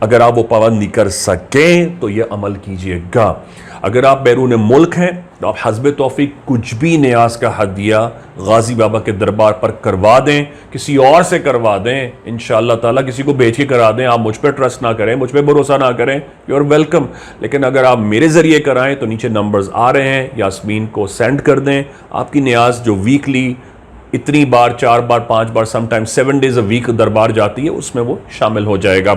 اگر آپ وہ پابندی کر سکیں تو یہ عمل کیجئے گا. اگر آپ بیرون ملک ہیں تو آپ حسب توفیق کچھ بھی نیاز کا ہدیہ غازی بابا کے دربار پر کروا دیں, کسی اور سے کروا دیں, انشاءاللہ تعالیٰ کسی کو بیچ کے کرا دیں. آپ مجھ پہ ٹرسٹ نہ کریں, مجھ پہ بھروسہ نہ کریں, یو آر ویلکم. لیکن اگر آپ میرے ذریعے کرائیں تو نیچے نمبرز آ رہے ہیں, یاسمین کو سینڈ کر دیں. آپ کی نیاز جو ویکلی اتنی بار 4 بار 5 بار some time 7 days a week دربار جاتی ہے, اس میں وہ شامل ہو جائے گا.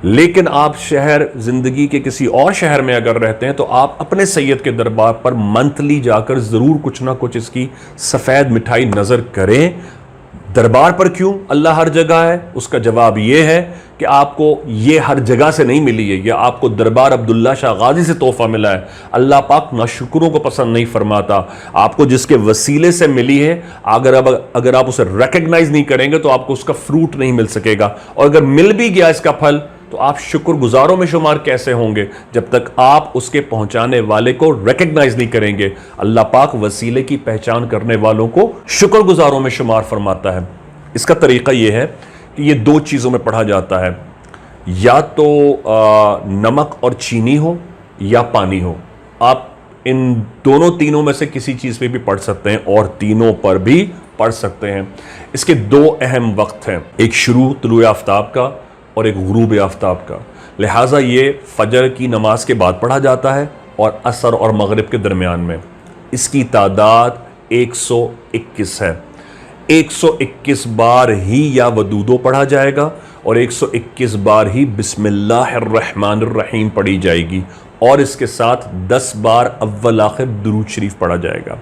لیکن آپ شہر زندگی کے کسی اور شہر میں اگر رہتے ہیں تو آپ اپنے سید کے دربار پر منتھلی جا کر ضرور کچھ نہ کچھ اس کی سفید مٹھائی نظر کریں. دربار پر کیوں اللہ ہر جگہ ہے؟ اس کا جواب یہ ہے کہ آپ کو یہ ہر جگہ سے نہیں ملی ہے, یہ آپ کو دربار عبداللہ شاہ غازی سے تحفہ ملا ہے. اللہ پاک ناشکروں کو پسند نہیں فرماتا. آپ کو جس کے وسیلے سے ملی ہے, اگر آپ اسے ریکگنائز نہیں کریں گے تو آپ کو اس کا فروٹ نہیں مل سکے گا, اور اگر مل بھی گیا اس کا پھل تو آپ شکر گزاروں میں شمار کیسے ہوں گے جب تک آپ اس کے پہنچانے والے کو ریکگنائز نہیں کریں گے. اللہ پاک وسیلے کی پہچان کرنے والوں کو شکر گزاروں میں شمار فرماتا ہے. اس کا طریقہ یہ ہے کہ یہ 2 چیزوں میں پڑھا جاتا ہے, یا تو نمک اور چینی ہو یا پانی ہو. آپ ان دونوں تینوں میں سے کسی چیز پہ بھی پڑھ سکتے ہیں اور تینوں پر بھی پڑھ سکتے ہیں. اس کے 2 اہم وقت ہیں, ایک شروع طلوع آفتاب کا اور ایک غروب آفتاب کا. لہٰذا یہ فجر کی نماز کے بعد پڑھا جاتا ہے اور عصر اور مغرب کے درمیان میں. اس کی تعداد 121 ہے. 121 بار ہی یا ودودو پڑھا جائے گا اور 121 بار ہی بسم اللہ الرحمن الرحیم پڑھی جائے گی, اور اس کے ساتھ 10 بار اول آخر درود شریف پڑھا جائے گا.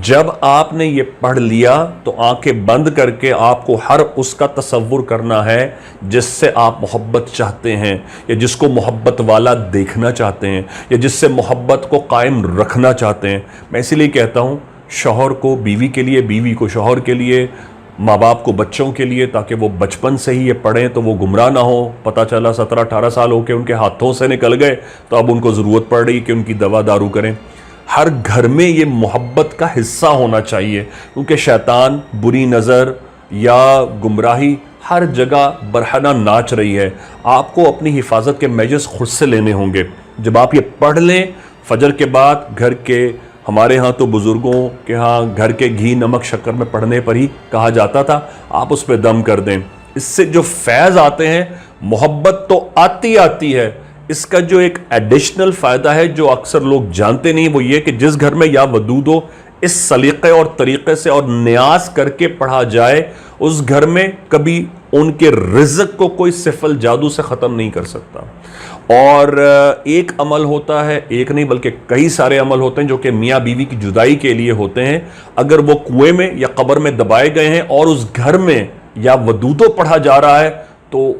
جب آپ نے یہ پڑھ لیا تو آنکھیں بند کر کے آپ کو ہر اس کا تصور کرنا ہے جس سے آپ محبت چاہتے ہیں, یا جس کو محبت والا دیکھنا چاہتے ہیں, یا جس سے محبت کو قائم رکھنا چاہتے ہیں. میں اسی لیے کہتا ہوں, شوہر کو بیوی کے لیے, بیوی کو شوہر کے لیے, ماں باپ کو بچوں کے لیے, تاکہ وہ بچپن سے ہی یہ پڑھیں تو وہ گمراہ نہ ہو. پتہ چلا 17-18 سال ہو کے ان کے ہاتھوں سے نکل گئے تو اب ان کو ضرورت پڑ رہی کہ ان کی دوا دارو کریں. ہر گھر میں یہ محبت کا حصہ ہونا چاہیے, کیونکہ شیطان, بری نظر یا گمراہی ہر جگہ برہنہ ناچ رہی ہے. آپ کو اپنی حفاظت کے میجرز خود سے لینے ہوں گے. جب آپ یہ پڑھ لیں فجر کے بعد, گھر کے, ہمارے ہاں تو بزرگوں کے ہاں گھر کے گھی نمک شکر میں پڑھنے پر ہی کہا جاتا تھا, آپ اس پہ دم کر دیں. اس سے جو فیض آتے ہیں, محبت تو آتی ہے, اس کا جو ایک ایڈیشنل فائدہ ہے جو اکثر لوگ جانتے نہیں, وہ یہ کہ جس گھر میں یا ودود ہو, اس سلیقے اور طریقے سے اور نیاز کر کے پڑھا جائے, اس گھر میں کبھی ان کے رزق کو کوئی سفل جادو سے ختم نہیں کر سکتا. اور ایک عمل ہوتا ہے, ایک نہیں بلکہ کئی سارے عمل ہوتے ہیں جو کہ میاں بیوی کی جدائی کے لیے ہوتے ہیں. اگر وہ کنویں میں یا قبر میں دبائے گئے ہیں اور اس گھر میں یا ودودو پڑھا جا رہا ہے تو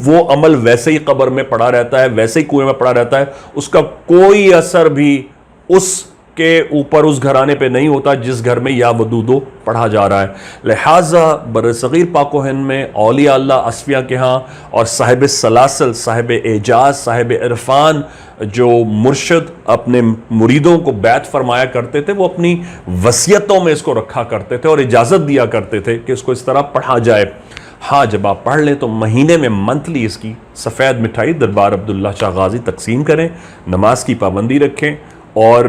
وہ عمل ویسے ہی قبر میں پڑا رہتا ہے, ویسے ہی کنویں میں پڑا رہتا ہے. اس کا کوئی اثر بھی اس کے اوپر, اس گھرانے پہ نہیں ہوتا جس گھر میں یا ودودو پڑھا جا رہا ہے. لہٰذا برصغیر پاک و ہند میں اولیاء اللہ اصفیاء کے ہاں اور صاحب سلاسل, صاحب اعجاز, صاحب عرفان جو مرشد اپنے مریدوں کو بیعت فرمایا کرتے تھے, وہ اپنی وصیتوں میں اس کو رکھا کرتے تھے اور اجازت دیا کرتے تھے کہ اس کو اس طرح پڑھا جائے. ہاں, جب آپ پڑھ لیں تو مہینے میں منتھلی اس کی سفید مٹھائی دربار عبداللہ شاہ غازی تقسیم کریں. نماز کی پابندی رکھیں اور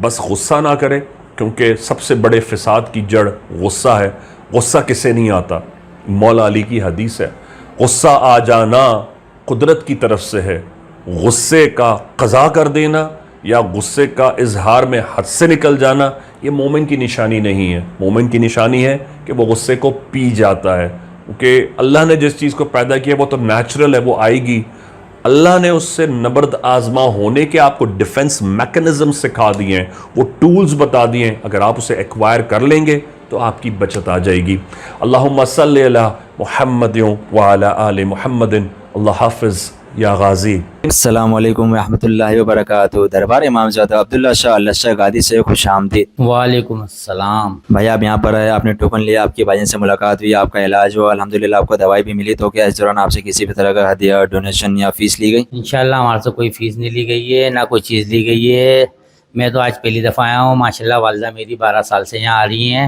بس غصہ نہ کریں, کیونکہ سب سے بڑے فساد کی جڑ غصہ ہے. غصہ کسے نہیں آتا؟ مولا علی کی حدیث ہے, غصہ آ جانا قدرت کی طرف سے ہے, غصے کا قضا کر دینا یا غصے کا اظہار میں حد سے نکل جانا یہ مومن کی نشانی نہیں ہے. مومن کی نشانی ہے کہ وہ غصے کو پی جاتا ہے, کیونکہ اللہ نے جس چیز کو پیدا کیا وہ تو نیچرل ہے, وہ آئے گی. اللہ نے اس سے نبرد آزما ہونے کے آپ کو ڈیفنس میکنزم سکھا دیے ہیں, وہ ٹولز بتا دیے ہیں. اگر آپ اسے ایکوائر کر لیں گے تو آپ کی بچت آ جائے گی. اللہم صلی علی محمد وعلی آل محمد. اللہ حافظ یا غازی. السلام علیکم ورحمۃ اللہ وبرکاتہ. دربار امام زادہ عبداللہ شاہ اللہ شاہ غازی سے خوش آمدید. وعلیکم السلام. بھائی آپ یہاں پر آئے, آپ نے ٹوکن لیا, آپ کی بھائی سے ملاقات ہوئی, آپ کا علاج ہوا, الحمدللہ آپ کو دوائی بھی ملی, تو کیا اس دوران آپ سے کسی بھی طرح کا ہدیہ, ڈونیشن یا فیس لی گئی؟ انشاءاللہ ہمارے سے کوئی فیس نہیں لی گئی ہے, نہ کوئی چیز لی گئی ہے. میں تو آج پہلی دفعہ آیا ہوں. ماشاءاللہ والدہ میری 12 سال سے یہاں آ رہی ہیں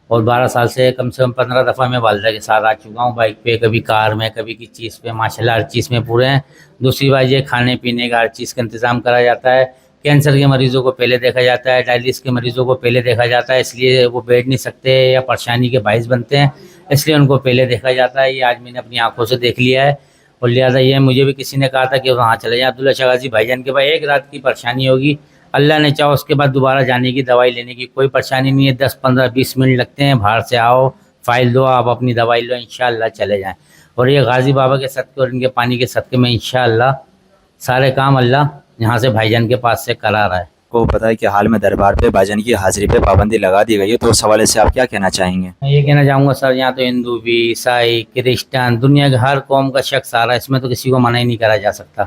اور 12 سال سے کم 15 دفعہ میں والدہ کے ساتھ آ چکا ہوں، بائک پہ، کبھی کار میں، کبھی کسی چیز پہ، ماشاءاللہ ہر چیز میں پورے ہیں۔ دوسری بات یہ کھانے پینے کا ہر چیز کا انتظام کرا جاتا ہے۔ کینسر کے مریضوں کو پہلے دیکھا جاتا ہے، ڈائلسس کے مریضوں کو پہلے دیکھا جاتا ہے، اس لیے وہ بیٹھ نہیں سکتے یا پریشانی کے باعث بنتے ہیں، اس لیے ان کو پہلے دیکھا جاتا ہے۔ یہ آج میں نے اپنی آنکھوں سے دیکھ لیا ہے، اور لہٰذا یہ مجھے بھی کسی نے کہا تھا کہ وہاں چلے جائیں عبداللہ شاہ غازی بھائی جان کے پاس، ایک رات کی پریشانی ہوگی، اللہ نے چاہا اس کے بعد دوبارہ جانے کی، دوائی لینے کی کوئی پریشانی نہیں ہے، 10 15 20 منٹ لگتے ہیں، باہر سے آؤ، فائل دو، آپ اپنی دوائی لو، انشاءاللہ چلے جائیں۔ اور یہ غازی بابا کے صدقے اور ان کے پانی کے صدقے میں انشاءاللہ سارے کام اللہ یہاں سے بھائی جان کے پاس سے کرا رہا ہے۔ کو پتہ ہے کہ حال میں دربار پہ بھائی جان کی حاضری پہ پابندی لگا دی گئی ہے، تو اس حوالے سے آپ کیا کہنا چاہیں گے؟ میں یہ کہنا چاہوں گا سر، یہاں تو ہندو بھی، عیسائی، کرسچن، دنیا کے ہر قوم کا شخص آ رہا ہے، اس میں تو کسی کو منع ہی نہیں کرا جا سکتا۔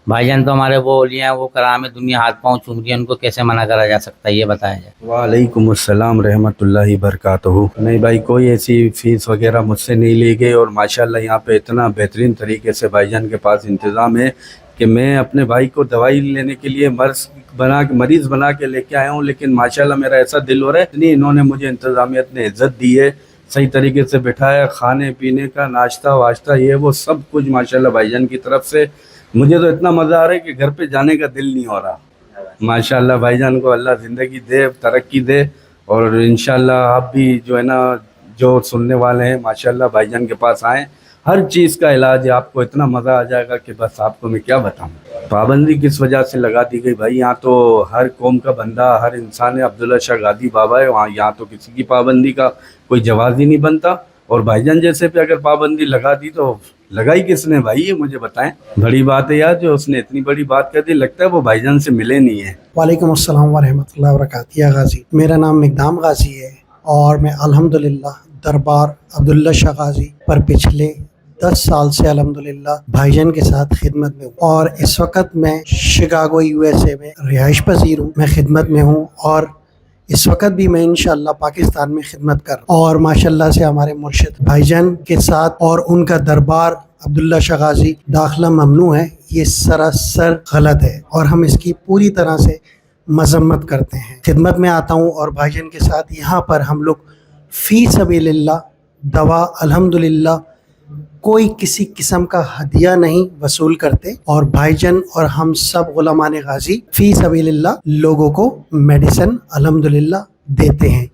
بھائی جان تو ہمارے وہ اولیاء ہیں، وہ کرام ہے، دنیا ہاتھ پاؤں چوم رہی ہے، ان کو کیسے منع کرا جا سکتا ہے، یہ بتایا جائے۔ وعلیکم السلام رحمۃ اللہ وبرکاتہ۔ نہیں بھائی، کوئی ایسی فیس وغیرہ مجھ سے نہیں لی گئی، اور ماشاءاللہ یہاں پہ اتنا بہترین طریقے سے بھائی جان کے پاس انتظام ہے کہ میں اپنے بھائی کو دوائی لینے کے لیے مریض بنا کے لے کے آیا ہوں، لیکن ماشاءاللہ میرا ایسا دل ہو رہا ہے، اتنی انہوں نے مجھے انتظامیت نے عزت دی ہے، صحیح طریقے سے بٹھایا، کھانے پینے کا ناشتہ واشتہ یہ وہ سب کچھ ماشاءاللہ بھائی جان کی طرف سے۔ مجھے تو اتنا مزہ آ رہا ہے کہ گھر پہ جانے کا دل نہیں ہو رہا۔ ماشاءاللہ بھائی جان کو اللہ زندگی دے، ترقی دے، اور انشاءاللہ آپ بھی جو ہے نا، جو سننے والے ہیں ماشاءاللہ بھائی جان کے پاس آئیں، ہر چیز کا علاج ہے، آپ کو اتنا مزہ آ جائے گا کہ بس آپ کو میں کیا بتاؤں۔ پابندی کس وجہ سے لگا دی گئی بھائی؟ یہاں تو ہر قوم کا بندہ، ہر انسان ہے، عبداللہ شاہ غازی بابا ہے وہاں، یہاں تو کسی کی پابندی کا کوئی جواز ہی نہیں بنتا، اور بھائی جان جیسے پہ اگر پابندی لگا دی تو لگائی کس نے بھائی؟ یہ مجھے بتائیں۔ بڑی بات ہے یار، جو اس نے اتنی بڑی بات کر دی، لگتا ہے وہ بھائی جان سے ملے نہیں ہیں۔ وعلیکم السلام ورحمۃ اللہ وبرکاتہ۔ یا غازی، میرا نام مقدام غازی ہے، اور میں الحمدللہ دربار عبداللہ شاہ غازی پر پچھلے 10 سال سے الحمدللہ بھائی جان کے ساتھ خدمت میں ہوں، اور اس وقت میں شکاگو USA میں رہائش پذیر ہوں، میں خدمت میں ہوں، اور اس وقت بھی میں انشاءاللہ پاکستان میں خدمت کر رہا ہوں، اور ماشاءاللہ سے ہمارے مرشد بھائی جان کے ساتھ اور ان کا دربار عبداللہ شاہ غازی داخلہ ممنوع ہے، یہ سراسر غلط ہے، اور ہم اس کی پوری طرح سے مذمت کرتے ہیں۔ خدمت میں آتا ہوں، اور بھائی جان کے ساتھ یہاں پر ہم لوگ فی سبیل اللہ دوا الحمدللہ کوئی کسی قسم کا ہدیہ نہیں وصول کرتے، اور بھائی جان اور ہم سب غلامان غازی فی سبیل اللہ لوگوں کو میڈیسن الحمدللہ دیتے ہیں۔